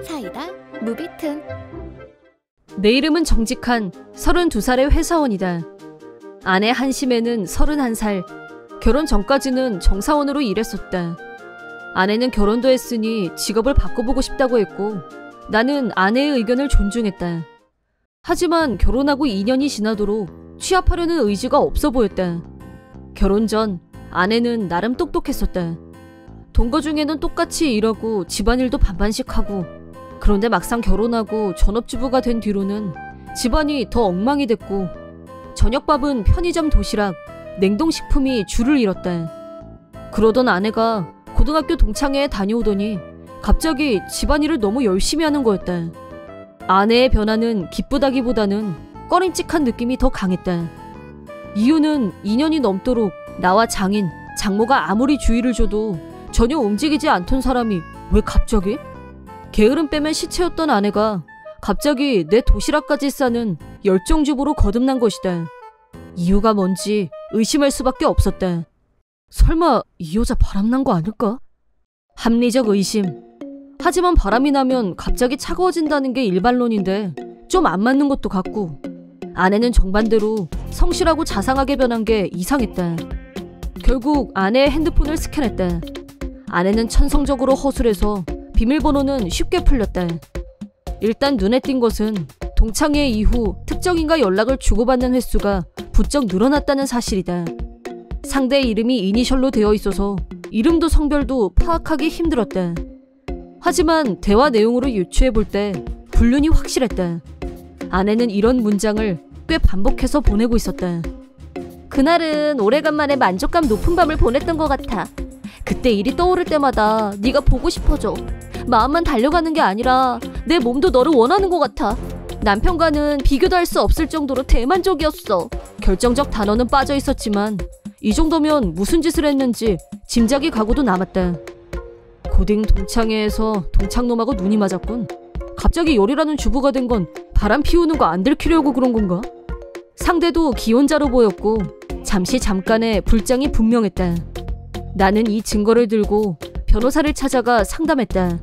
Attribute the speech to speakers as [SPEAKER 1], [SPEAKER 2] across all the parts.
[SPEAKER 1] 사이다 무비튼.
[SPEAKER 2] 내 이름은 정직한 32살의 회사원이다. 아내 한심애는 31살. 결혼 전까지는 정사원으로 일했었다. 아내는 결혼도 했으니 직업을 바꿔보고 싶다고 했고 나는 아내의 의견을 존중했다. 하지만 결혼하고 2년이 지나도록 취업하려는 의지가 없어 보였다. 결혼 전 아내는 나름 똑똑했었다. 동거 중에는 똑같이 일하고 집안일도 반반씩 하고, 그런데 막상 결혼하고 전업주부가 된 뒤로는 집안이 더 엉망이 됐고 저녁밥은 편의점 도시락, 냉동식품이 줄을 이뤘다. 그러던 아내가 고등학교 동창회에 다녀오더니 갑자기 집안일을 너무 열심히 하는 거였다. 아내의 변화는 기쁘다기보다는 꺼림칙한 느낌이 더 강했다. 이유는 2년이 넘도록 나와 장인, 장모가 아무리 주의를 줘도 전혀 움직이지 않던 사람이 왜 갑자기? 게으름 빼면 시체였던 아내가 갑자기 내 도시락까지 싸는 열정주부로 거듭난 것이다. 이유가 뭔지 의심할 수밖에 없었다. 설마 이 여자 바람난 거 아닐까? 합리적 의심. 하지만 바람이 나면 갑자기 차가워진다는 게 일반론인데 좀 안 맞는 것도 같고, 아내는 정반대로 성실하고 자상하게 변한 게 이상했다. 결국 아내의 핸드폰을 스캔했다. 아내는 천성적으로 허술해서 비밀번호는 쉽게 풀렸다. 일단 눈에 띈 것은 동창회 이후 특정인과 연락을 주고받는 횟수가 부쩍 늘어났다는 사실이다. 상대의 이름이 이니셜로 되어 있어서 이름도 성별도 파악하기 힘들었다. 하지만 대화 내용으로 유추해볼 때 불륜이 확실했다. 아내는 이런 문장을 꽤 반복해서 보내고 있었다.
[SPEAKER 1] 그날은 오래간만에 만족감 높은 밤을 보냈던 것 같아. 그때 일이 떠오를 때마다 네가 보고 싶어져. 마음만 달려가는 게 아니라 내 몸도 너를 원하는 것 같아. 남편과는 비교도 할 수 없을 정도로 대만족이었어. 결정적 단어는 빠져 있었지만 이 정도면 무슨 짓을 했는지 짐작이 가고도 남았다. 고딩 동창회에서 동창놈하고 눈이 맞았군. 갑자기 열이라는 주부가 된 건 바람 피우는 거 안 들키려고 그런 건가? 상대도 기혼자로 보였고 잠깐의 불장이 분명했다. 나는 이 증거를 들고 변호사를 찾아가 상담했다.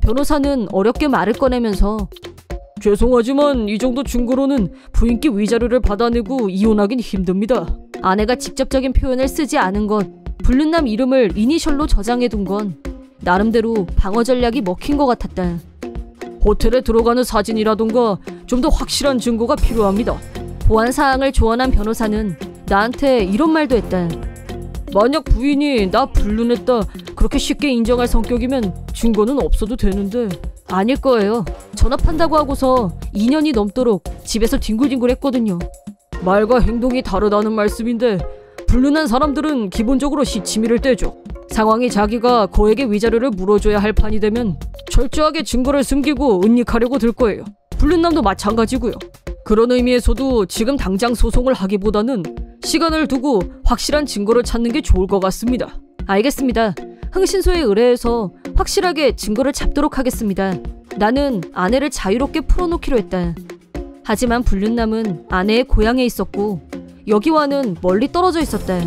[SPEAKER 1] 변호사는 어렵게 말을 꺼내면서 죄송하지만 이 정도 증거로는 부인께 위자료를 받아내고 이혼하긴 힘듭니다. 아내가 직접적인 표현을 쓰지 않은 것, 불륜남 이름을 이니셜로 저장해둔 건 나름대로 방어 전략이 먹힌 것 같았다. 호텔에 들어가는 사진이라던가 좀 더 확실한 증거가 필요합니다. 보안 사항을 조언한 변호사는 나한테 이런 말도 했다. 만약 부인이 나 불륜했다 그렇게 쉽게 인정할 성격이면 증거는 없어도 되는데. 아닐 거예요. 전업한다고 하고서 2년이 넘도록 집에서 뒹굴뒹굴 했거든요. 말과 행동이 다르다는 말씀인데 불륜한 사람들은 기본적으로 시치미를 떼죠. 상황이 자기가 거액의 위자료를 물어줘야 할 판이 되면 철저하게 증거를 숨기고 은닉하려고 들 거예요. 불륜남도 마찬가지고요. 그런 의미에서도 지금 당장 소송을 하기보다는 시간을 두고 확실한 증거를 찾는 게 좋을 것 같습니다. 알겠습니다. 흥신소에 의뢰해서 확실하게 증거를 잡도록 하겠습니다. 나는 아내를 자유롭게 풀어놓기로 했다. 하지만 불륜남은 아내의 고향에 있었고 여기와는 멀리 떨어져 있었다.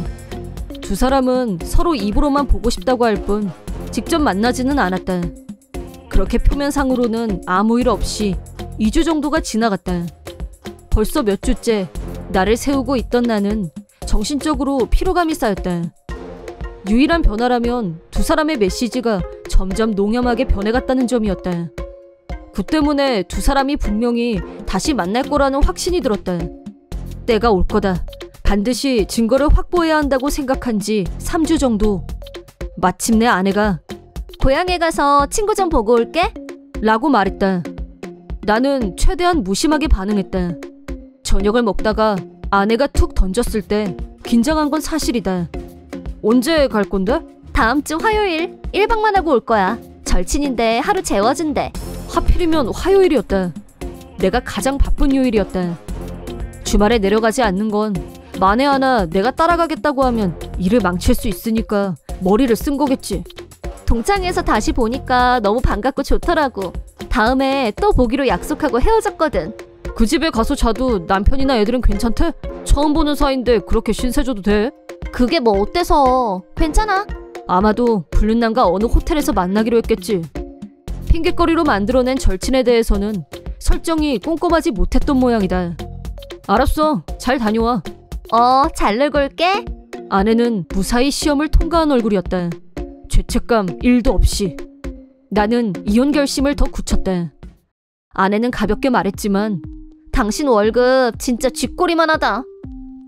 [SPEAKER 1] 두 사람은 서로 입으로만 보고 싶다고 할 뿐 직접 만나지는 않았다. 그렇게 표면상으로는 아무 일 없이 2주 정도가 지나갔다. 벌써 몇 주째 나를 세우고 있던 나는 정신적으로 피로감이 쌓였다. 유일한 변화라면 두 사람의 메시지가 점점 농염하게 변해갔다는 점이었다. 그 때문에 두 사람이 분명히 다시 만날 거라는 확신이 들었다. 때가 올 거다. 반드시 증거를 확보해야 한다고 생각한 지 3주 정도. 마침내 아내가 고향에 가서 친구 좀 보고 올게
[SPEAKER 2] 라고 말했다. 나는 최대한 무심하게 반응했다. 저녁을 먹다가 아내가 툭 던졌을 때 긴장한 건 사실이다. 언제 갈 건데?
[SPEAKER 1] 다음 주 화요일 1박만 하고 올 거야. 절친인데 하루 재워준대.
[SPEAKER 2] 하필이면 화요일이었다. 내가 가장 바쁜 요일이었다. 주말에 내려가지 않는 건 만에 하나 내가 따라가겠다고 하면 일을 망칠 수 있으니까 머리를 쓴 거겠지.
[SPEAKER 1] 동창회에서 다시 보니까 너무 반갑고 좋더라고. 다음에 또 보기로 약속하고 헤어졌거든.
[SPEAKER 2] 그 집에 가서 자도 남편이나 애들은 괜찮대? 처음 보는 사이인데 그렇게 신세져도 돼?
[SPEAKER 1] 그게 뭐 어때서. 괜찮아.
[SPEAKER 2] 아마도 불륜남과 어느 호텔에서 만나기로 했겠지. 핑계거리로 만들어낸 절친에 대해서는 설정이 꼼꼼하지 못했던 모양이다. 알았어, 잘 다녀와.
[SPEAKER 1] 잘 놀고 올게.
[SPEAKER 2] 아내는 무사히 시험을 통과한 얼굴이었다. 죄책감 1도 없이. 나는 이혼 결심을 더 굳혔다. 아내는 가볍게 말했지만
[SPEAKER 1] 당신 월급 진짜 쥐꼬리만 하다.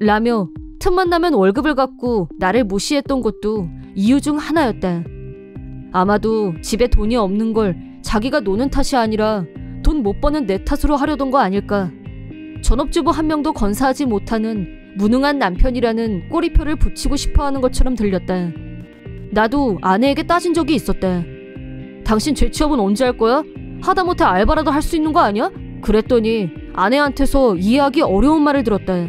[SPEAKER 2] 라며 틈만 나면 월급을 갖고 나를 무시했던 것도 이유 중 하나였다. 아마도 집에 돈이 없는 걸 자기가 노는 탓이 아니라 돈 못 버는 내 탓으로 하려던 거 아닐까. 전업주부 한 명도 건사하지 못하는 무능한 남편이라는 꼬리표를 붙이고 싶어하는 것처럼 들렸다. 나도 아내에게 따진 적이 있었다. 당신 재취업은 언제 할 거야? 하다못해 알바라도 할 수 있는 거 아니야? 그랬더니 아내한테서 이해하기 어려운 말을 들었다.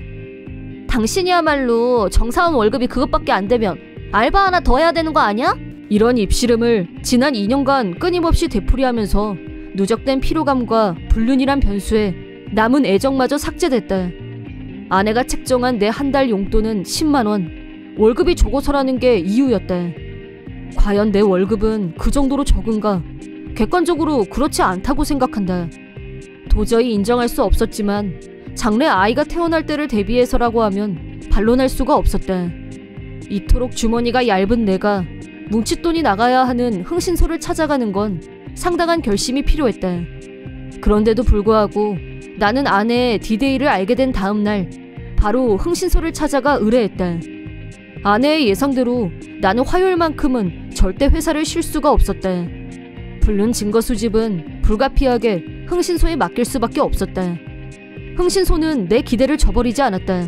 [SPEAKER 1] 당신이야말로 정사원 월급이 그것밖에 안 되면 알바 하나 더 해야 되는 거 아니야?
[SPEAKER 2] 이런 입씨름을 지난 2년간 끊임없이 되풀이하면서 누적된 피로감과 불륜이란 변수에 남은 애정마저 삭제됐다. 아내가 책정한 내 한 달 용돈은 10만 원. 월급이 적어서라는 게 이유였다. 과연 내 월급은 그 정도로 적은가? 객관적으로 그렇지 않다고 생각한다. 도저히 인정할 수 없었지만 장래 아이가 태어날 때를 대비해서라고 하면 반론할 수가 없었다. 이토록 주머니가 얇은 내가 뭉칫돈이 나가야 하는 흥신소를 찾아가는 건 상당한 결심이 필요했다. 그런데도 불구하고 나는 아내의 디데이를 알게 된 다음 날 바로 흥신소를 찾아가 의뢰했다. 아내의 예상대로 나는 화요일만큼은 절대 회사를 쉴 수가 없었다. 불륜 증거 수집은 불가피하게 흥신소에 맡길 수밖에 없었다. 흥신소는 내 기대를 저버리지 않았다.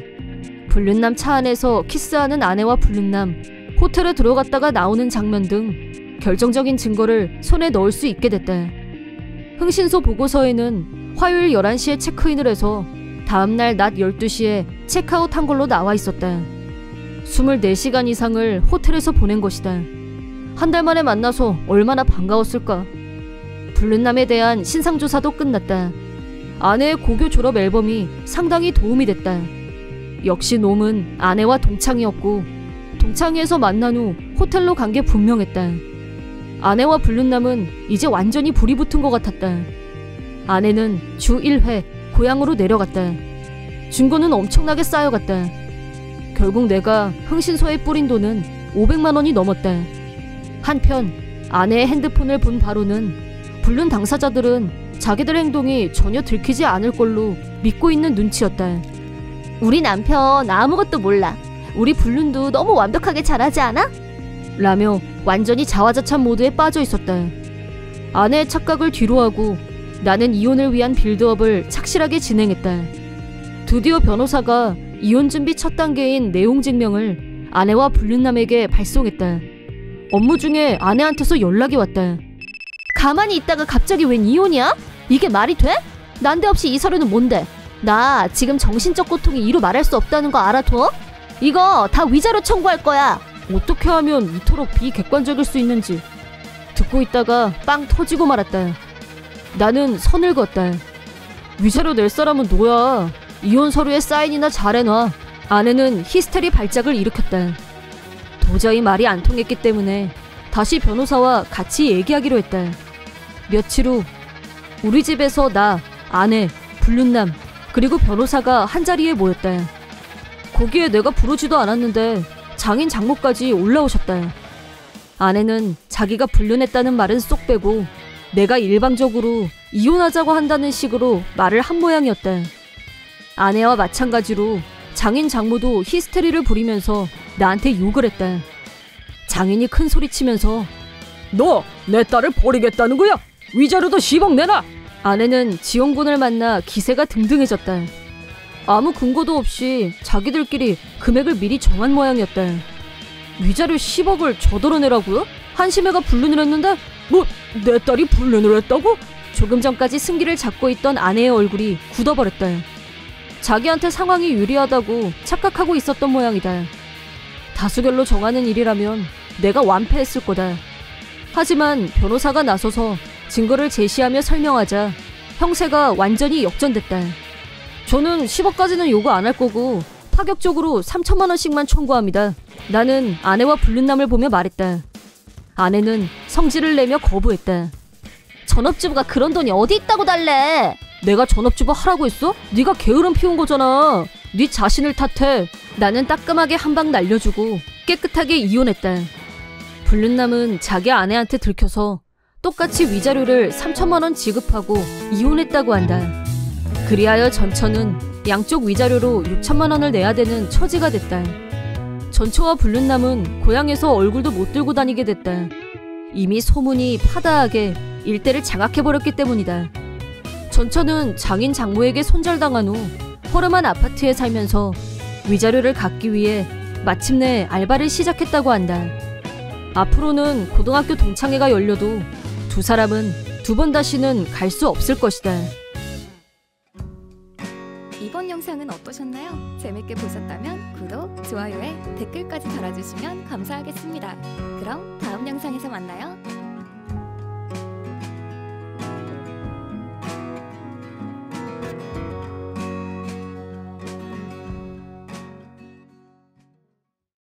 [SPEAKER 2] 불륜남 차 안에서 키스하는 아내와 불륜남, 호텔에 들어갔다가 나오는 장면 등 결정적인 증거를 손에 넣을 수 있게 됐다. 흥신소 보고서에는 화요일 11시에 체크인을 해서 다음날 낮 12시에 체크아웃한 걸로 나와 있었다. 24시간 이상을 호텔에서 보낸 것이다. 한 달 만에 만나서 얼마나 반가웠을까. 불륜남에 대한 신상조사도 끝났다. 아내의 고교 졸업 앨범이 상당히 도움이 됐다. 역시 놈은 아내와 동창이었고 동창회에서 만난 후 호텔로 간 게 분명했다. 아내와 불륜남은 이제 완전히 불이 붙은 것 같았다. 아내는 주 1회 고향으로 내려갔다. 증거는 엄청나게 쌓여갔다. 결국 내가 흥신소에 뿌린 돈은 500만 원이 넘었다. 한편 아내의 핸드폰을 본 바로는 불륜 당사자들은 자기들 행동이 전혀 들키지 않을 걸로 믿고 있는 눈치였다.
[SPEAKER 1] 우리 남편 아무것도 몰라. 우리 불륜도 너무 완벽하게 잘하지 않아?
[SPEAKER 2] 라며 완전히 자화자찬 모드에 빠져 있었다. 아내의 착각을 뒤로하고 나는 이혼을 위한 빌드업을 착실하게 진행했다. 드디어 변호사가 이혼 준비 첫 단계인 내용 증명을 아내와 불륜남에게 발송했다. 업무 중에 아내한테서 연락이 왔다.
[SPEAKER 1] 가만히 있다가 갑자기 웬 이혼이야? 이게 말이 돼? 난데없이 이 서류는 뭔데? 나 지금 정신적 고통이 이루 말할 수 없다는 거 알아둬? 이거 다 위자료 청구할 거야.
[SPEAKER 2] 어떻게 하면 이토록 비객관적일 수 있는지 듣고 있다가 빵 터지고 말았다. 나는 선을 그었다. 위자료 낼 사람은 너야. 이혼 서류에 사인이나 잘해놔. 아내는 히스테리 발작을 일으켰다. 도저히 말이 안 통했기 때문에 다시 변호사와 같이 얘기하기로 했다. 며칠 후 우리 집에서 나, 아내, 불륜남 그리고 변호사가 한자리에 모였다. 거기에 내가 부르지도 않았는데 장인 장모까지 올라오셨다. 아내는 자기가 불륜했다는 말은 쏙 빼고 내가 일방적으로 이혼하자고 한다는 식으로 말을 한 모양이었다. 아내와 마찬가지로 장인 장모도 히스테리를 부리면서 나한테 욕을 했다. 장인이 큰 소리치면서 너 내 딸을 버리겠다는 거야? 위자료도 10억 내놔! 아내는 지원군을 만나 기세가 등등해졌다. 아무 근거도 없이 자기들끼리 금액을 미리 정한 모양이었다. 위자료 10억을 저더러 내라고요? 한심해가 불륜을 했는데 뭐 내 딸이 불륜을 했다고? 조금 전까지 승기를 잡고 있던 아내의 얼굴이 굳어버렸다. 자기한테 상황이 유리하다고 착각하고 있었던 모양이다. 다수결로 정하는 일이라면 내가 완패했을 거다. 하지만 변호사가 나서서 증거를 제시하며 설명하자 형세가 완전히 역전됐다. 저는 10억까지는 요구 안 할 거고 파격적으로 3천만 원씩만 청구합니다. 나는 아내와 불륜남을 보며 말했다. 아내는 성질을 내며 거부했다.
[SPEAKER 1] 전업주부가 그런 돈이 어디 있다고 달래.
[SPEAKER 2] 내가 전업주부 하라고 했어? 네가 게으름 피운 거잖아. 네 자신을 탓해. 나는 따끔하게 한 방 날려주고 깨끗하게 이혼했다. 불륜남은 자기 아내한테 들켜서 똑같이 위자료를 3천만 원 지급하고 이혼했다고 한다. 그리하여 전처는 양쪽 위자료로 6천만 원을 내야 되는 처지가 됐다. 전처와 불륜남은 고향에서 얼굴도 못 들고 다니게 됐다. 이미 소문이 파다하게 일대를 장악해버렸기 때문이다. 전처는 장인 장모에게 손절당한 후 허름한 아파트에 살면서 위자료를 갚기 위해 마침내 알바를 시작했다고 한다. 앞으로는 고등학교 동창회가 열려도 두 사람은 두 번 다시는 갈 수 없을 것이다.
[SPEAKER 3] 이번 영상은 어떠셨나요? 재밌게 보셨다면 구독, 좋아요에 댓글까지 달아주시면 감사하겠습니다. 그럼 다음 영상에서 만나요.